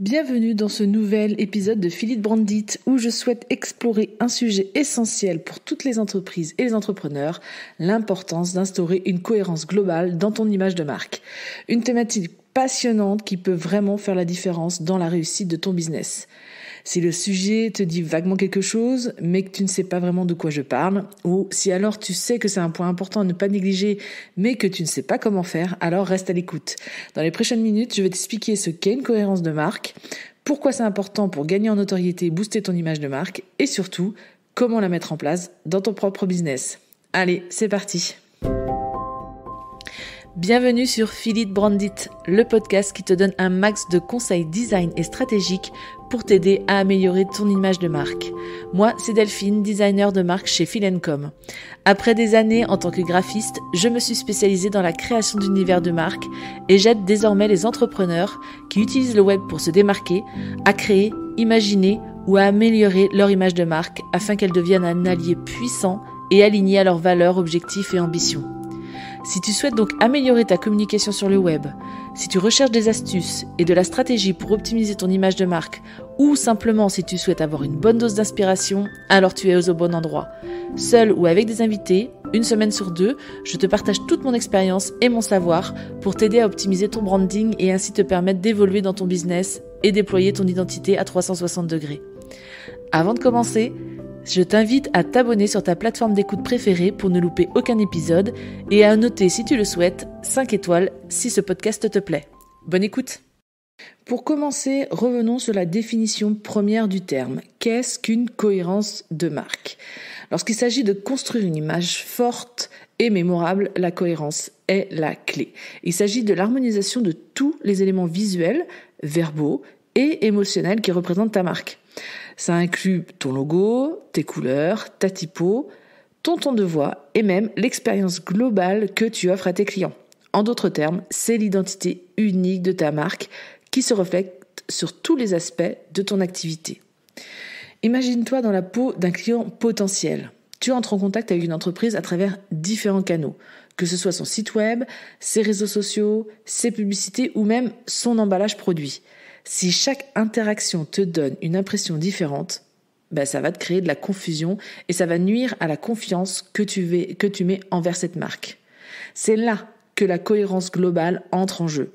Bienvenue dans ce nouvel épisode de Philippe Brandit où je souhaite explorer un sujet essentiel pour toutes les entreprises et les entrepreneurs, l'importance d'instaurer une cohérence globale dans ton image de marque. Une thématique passionnante qui peut vraiment faire la différence dans la réussite de ton business. Si le sujet te dit vaguement quelque chose, mais que tu ne sais pas vraiment de quoi je parle, ou si alors tu sais que c'est un point important à ne pas négliger, mais que tu ne sais pas comment faire, alors reste à l'écoute. Dans les prochaines minutes, je vais t'expliquer ce qu'est une cohérence de marque, pourquoi c'est important pour gagner en notoriété et booster ton image de marque, et surtout, comment la mettre en place dans ton propre business. Allez, c'est parti! Bienvenue sur Philippe Brandit, le podcast qui te donne un max de conseils design et stratégiques pour t'aider à améliorer ton image de marque. Moi, c'est Delphine, designer de marque chez Phil & Com. Après des années en tant que graphiste, je me suis spécialisée dans la création d'univers de marque et j'aide désormais les entrepreneurs qui utilisent le web pour se démarquer à créer, imaginer ou à améliorer leur image de marque afin qu'elle devienne un allié puissant et aligné à leurs valeurs, objectifs et ambitions. Si tu souhaites donc améliorer ta communication sur le web, si tu recherches des astuces et de la stratégie pour optimiser ton image de marque, ou simplement si tu souhaites avoir une bonne dose d'inspiration, alors tu es au bon endroit. Seul ou avec des invités, une semaine sur 2, je te partage toute mon expérience et mon savoir pour t'aider à optimiser ton branding et ainsi te permettre d'évoluer dans ton business et déployer ton identité à 360 degrés. Avant de commencer, je t'invite à t'abonner sur ta plateforme d'écoute préférée pour ne louper aucun épisode et à noter, si tu le souhaites, 5 étoiles si ce podcast te plaît. Bonne écoute! Pour commencer, revenons sur la définition première du terme. Qu'est-ce qu'une cohérence de marque? Lorsqu'il s'agit de construire une image forte et mémorable, la cohérence est la clé. Il s'agit de l'harmonisation de tous les éléments visuels, verbaux et émotionnels qui représentent ta marque. Ça inclut ton logo, tes couleurs, ta typo, ton ton de voix et même l'expérience globale que tu offres à tes clients. En d'autres termes, c'est l'identité unique de ta marque qui se reflète sur tous les aspects de ton activité. Imagine-toi dans la peau d'un client potentiel. Tu entres en contact avec une entreprise à travers différents canaux, que ce soit son site web, ses réseaux sociaux, ses publicités ou même son emballage produit. Si chaque interaction te donne une impression différente, ça va te créer de la confusion et ça va nuire à la confiance que tu mets envers cette marque. C'est là que la cohérence globale entre en jeu.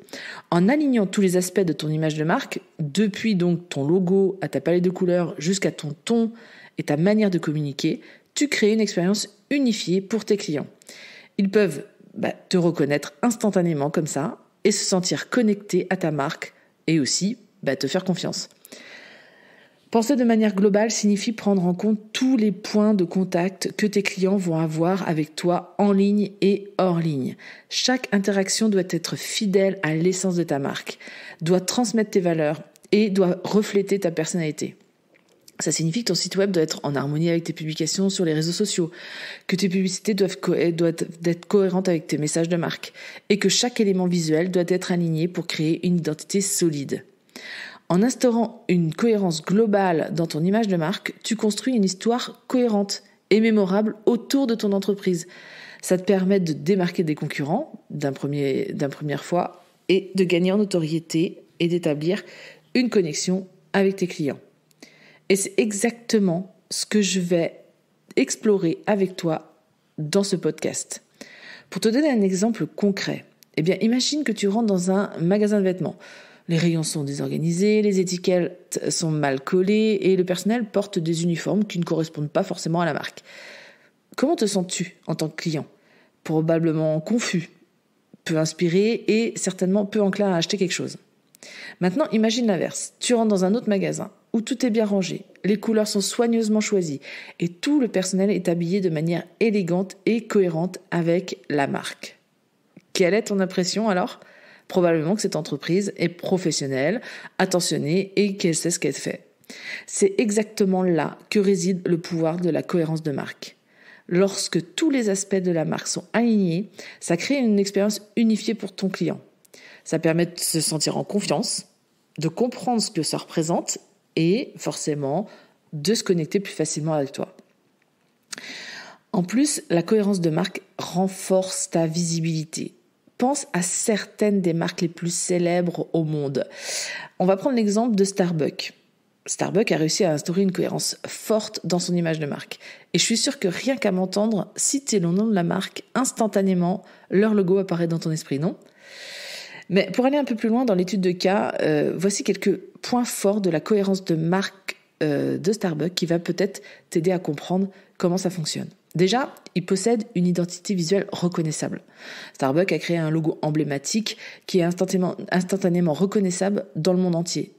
En alignant tous les aspects de ton image de marque, depuis donc ton logo à ta palette de couleurs jusqu'à ton ton et ta manière de communiquer, tu crées une expérience unifiée pour tes clients. Ils peuvent te reconnaître instantanément comme ça et se sentir connectés à ta marque et aussi te faire confiance. Penser de manière globale signifie prendre en compte tous les points de contact que tes clients vont avoir avec toi en ligne et hors ligne. Chaque interaction doit être fidèle à l'essence de ta marque, doit transmettre tes valeurs et doit refléter ta personnalité. Ça signifie que ton site web doit être en harmonie avec tes publications sur les réseaux sociaux, que tes publicités doivent être cohérentes avec tes messages de marque et que chaque élément visuel doit être aligné pour créer une identité solide. En instaurant une cohérence globale dans ton image de marque, tu construis une histoire cohérente et mémorable autour de ton entreprise. Ça te permet de démarquer des concurrents d'une première fois et de gagner en notoriété et d'établir une connexion avec tes clients. Et c'est exactement ce que je vais explorer avec toi dans ce podcast. Pour te donner un exemple concret, imagine que tu rentres dans un magasin de vêtements. Les rayons sont désorganisés, les étiquettes sont mal collées et le personnel porte des uniformes qui ne correspondent pas forcément à la marque. Comment te sens-tu en tant que client? Probablement confus, peu inspiré et certainement peu enclin à acheter quelque chose. Maintenant, imagine l'inverse. Tu rentres dans un autre magasin où tout est bien rangé, les couleurs sont soigneusement choisies et tout le personnel est habillé de manière élégante et cohérente avec la marque. Quelle est ton impression alors? Probablement que cette entreprise est professionnelle, attentionnée et qu'elle sait ce qu'elle fait. C'est exactement là que réside le pouvoir de la cohérence de marque. Lorsque tous les aspects de la marque sont alignés, ça crée une expérience unifiée pour ton client. Ça permet de se sentir en confiance, de comprendre ce que ça représente et forcément de se connecter plus facilement avec toi. En plus, la cohérence de marque renforce ta visibilité. Pense à certaines des marques les plus célèbres au monde. On va prendre l'exemple de Starbucks. Starbucks a réussi à instaurer une cohérence forte dans son image de marque. Et je suis sûre que rien qu'à m'entendre citer le nom de la marque, instantanément, leur logo apparaît dans ton esprit, non ? Mais pour aller un peu plus loin dans l'étude de cas, voici quelques points forts de la cohérence de marque de Starbucks qui va peut-être t'aider à comprendre comment ça fonctionne. Déjà, ils possèdent une identité visuelle reconnaissable. Starbucks a créé un logo emblématique qui est instantanément reconnaissable dans le monde entier.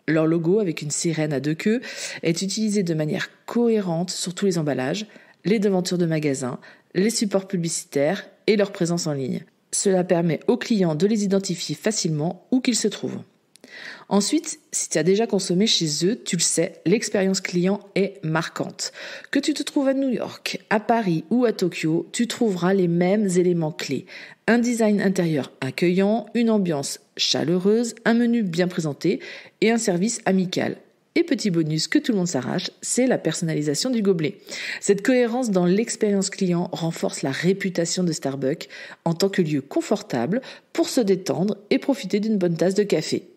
Leur logo, avec une sirène à 2 queues, est utilisé de manière cohérente sur tous les emballages, les devantures de magasins, les supports publicitaires et leur présence en ligne. Cela permet aux clients de les identifier facilement où qu'ils se trouvent. Ensuite, si tu as déjà consommé chez eux, tu le sais, l'expérience client est marquante. Que tu te trouves à New York, à Paris ou à Tokyo, tu trouveras les mêmes éléments clés. Un design intérieur accueillant, une ambiance chaleureuse, un menu bien présenté et un service amical. Et petit bonus que tout le monde s'arrache, c'est la personnalisation du gobelet. Cette cohérence dans l'expérience client renforce la réputation de Starbucks en tant que lieu confortable pour se détendre et profiter d'une bonne tasse de café.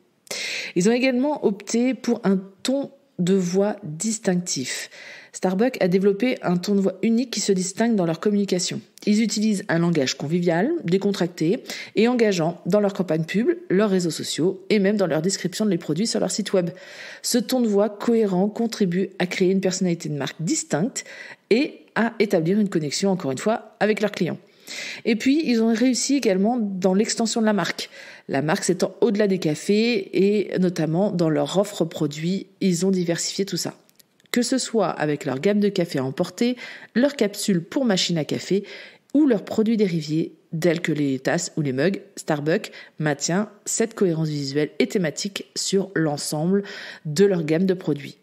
Ils ont également opté pour un ton de voix distinctif. Starbucks a développé un ton de voix unique qui se distingue dans leur communication. Ils utilisent un langage convivial, décontracté et engageant dans leur campagne pub, leurs réseaux sociaux et même dans leur description des produits sur leur site web. Ce ton de voix cohérent contribue à créer une personnalité de marque distincte et à établir une connexion, encore une fois, avec leurs clients. Et puis, ils ont réussi également dans l'extension de la marque. La marque s'étend au-delà des cafés et notamment dans leur offre produits, ils ont diversifié tout ça. Que ce soit avec leur gamme de café à emporter, leurs capsules pour machine à café ou leurs produits dérivés tels que les tasses ou les mugs, Starbucks maintient cette cohérence visuelle et thématique sur l'ensemble de leur gamme de produits.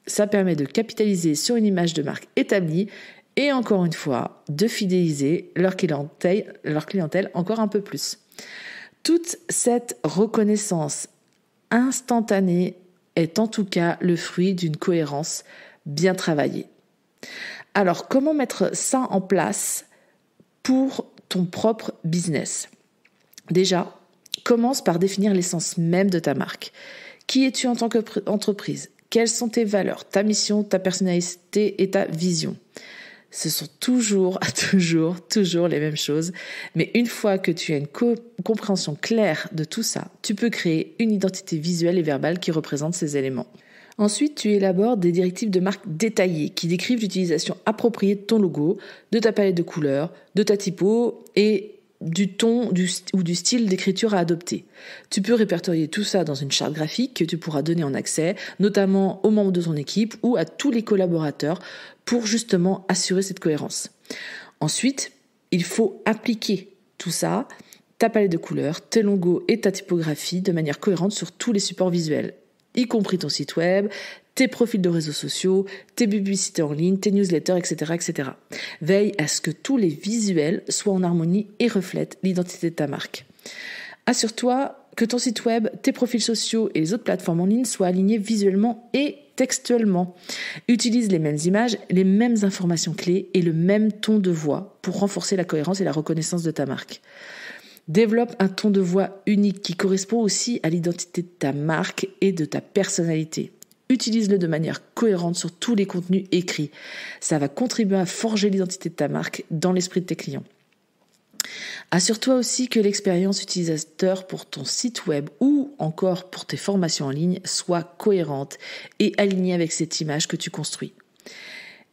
Ça permet de capitaliser sur une image de marque établie et encore une fois, de fidéliser leur clientèle encore un peu plus. Toute cette reconnaissance instantanée est en tout cas le fruit d'une cohérence bien travaillée. Alors, comment mettre ça en place pour ton propre business ? Déjà, commence par définir l'essence même de ta marque. Qui es-tu en tant qu'entreprise ? Quelles sont tes valeurs, ta mission, ta personnalité et ta vision ? Ce sont toujours les mêmes choses. Mais une fois que tu as une compréhension claire de tout ça, tu peux créer une identité visuelle et verbale qui représente ces éléments. Ensuite, tu élabores des directives de marque détaillées qui décrivent l'utilisation appropriée de ton logo, de ta palette de couleurs, de ta typo et du ton ou du style d'écriture à adopter. Tu peux répertorier tout ça dans une charte graphique que tu pourras donner en accès, notamment aux membres de ton équipe ou à tous les collaborateurs pour justement assurer cette cohérence. Ensuite, il faut appliquer tout ça, ta palette de couleurs, tes logos et ta typographie de manière cohérente sur tous les supports visuels, y compris ton site web, tes profils de réseaux sociaux, tes publicités en ligne, tes newsletters, etc., etc. Veille à ce que tous les visuels soient en harmonie et reflètent l'identité de ta marque. Assure-toi que ton site web, tes profils sociaux et les autres plateformes en ligne soient alignés visuellement et textuellement. Utilise les mêmes images, les mêmes informations clés et le même ton de voix pour renforcer la cohérence et la reconnaissance de ta marque. Développe un ton de voix unique qui correspond aussi à l'identité de ta marque et de ta personnalité. Utilise-le de manière cohérente sur tous les contenus écrits. Ça va contribuer à forger l'identité de ta marque dans l'esprit de tes clients. Assure-toi aussi que l'expérience utilisateur pour ton site web ou encore pour tes formations en ligne soit cohérente et alignée avec cette image que tu construis.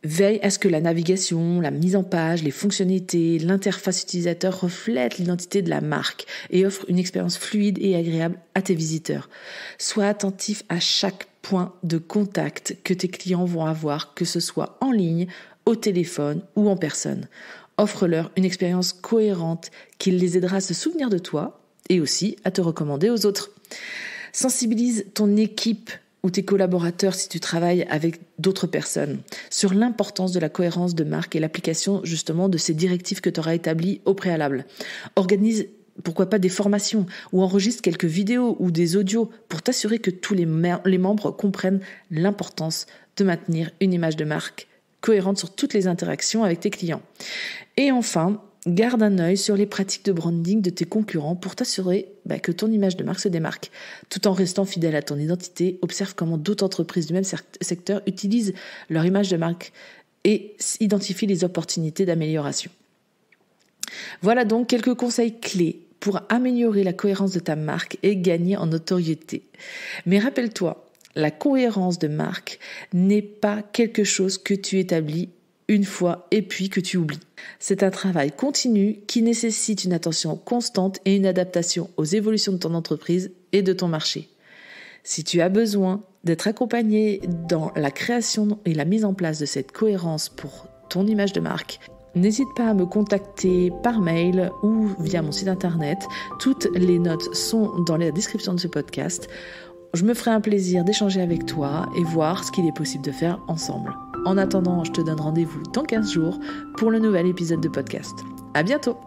Veille à ce que la navigation, la mise en page, les fonctionnalités, l'interface utilisateur reflètent l'identité de la marque et offrent une expérience fluide et agréable à tes visiteurs. Sois attentif à chaque point de contact que tes clients vont avoir, que ce soit en ligne, au téléphone ou en personne. Offre-leur une expérience cohérente qui les aidera à se souvenir de toi et aussi à te recommander aux autres. Sensibilise ton équipe ou tes collaborateurs si tu travailles avec d'autres personnes sur l'importance de la cohérence de marque et l'application justement de ces directives que tu auras établies au préalable. Organise pourquoi pas des formations ou enregistre quelques vidéos ou des audios pour t'assurer que tous les membres comprennent l'importance de maintenir une image de marque cohérente sur toutes les interactions avec tes clients. Et enfin, garde un œil sur les pratiques de branding de tes concurrents pour t'assurer que ton image de marque se démarque. Tout en restant fidèle à ton identité, observe comment d'autres entreprises du même secteur utilisent leur image de marque et identifie les opportunités d'amélioration. Voilà donc quelques conseils clés pour améliorer la cohérence de ta marque et gagner en notoriété. Mais rappelle-toi, la cohérence de marque n'est pas quelque chose que tu établis une fois et puis que tu oublies. C'est un travail continu qui nécessite une attention constante et une adaptation aux évolutions de ton entreprise et de ton marché. Si tu as besoin d'être accompagné dans la création et la mise en place de cette cohérence pour ton image de marque, n'hésite pas à me contacter par mail ou via mon site internet. Toutes les notes sont dans la description de ce podcast. Je me ferai un plaisir d'échanger avec toi et voir ce qu'il est possible de faire ensemble. En attendant, je te donne rendez-vous dans 15 jours pour le nouvel épisode de podcast. À bientôt!